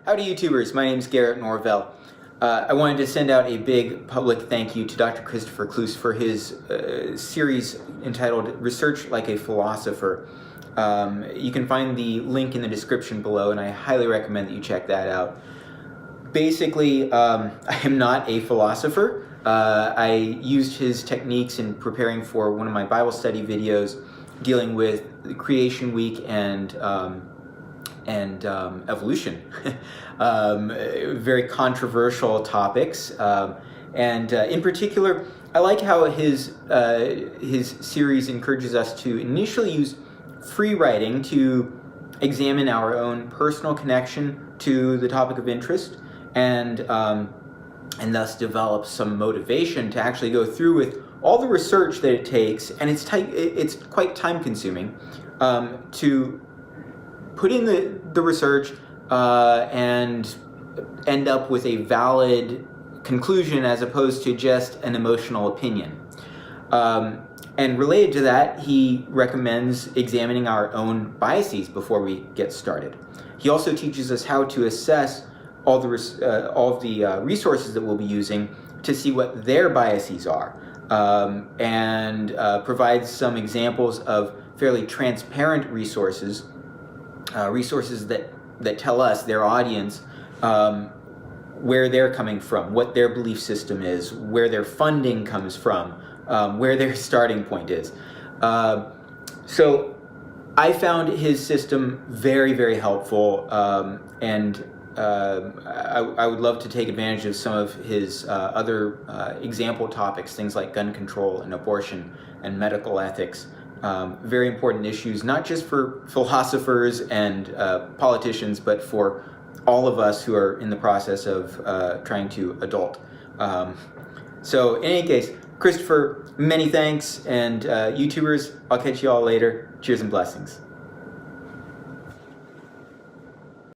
Howdy Youtubers, my name is Garrett Norvell. I wanted to send out a big public thank you to Dr. Christopher Cloos for his series entitled Research Like a Philosopher. You can find the link in the description below, and I highly recommend that you check that out. Basically, I am not a philosopher. I used his techniques in preparing for one of my Bible study videos dealing with Creation Week and evolution. Very controversial topics, and in particular, I like how his series encourages us to initially use free writing to examine our own personal connection to the topic of interest, and thus develop some motivation to actually go through with all the research that it takes, and it's quite time-consuming to put in the research and end up with a valid conclusion as opposed to just an emotional opinion. And related to that, he recommends examining our own biases before we get started. He also teaches us how to assess all of the resources that we'll be using to see what their biases are, and provides some examples of fairly transparent resources that tell us, their audience, where they're coming from, what their belief system is, where their funding comes from, where their starting point is. So I found his system very, very helpful, and I would love to take advantage of some of his other example topics, things like gun control and abortion and medical ethics. Very important issues, not just for philosophers and politicians, but for all of us who are in the process of trying to adult. So in any case, Christopher, many thanks, and YouTubers, I'll catch you all later. Cheers and blessings.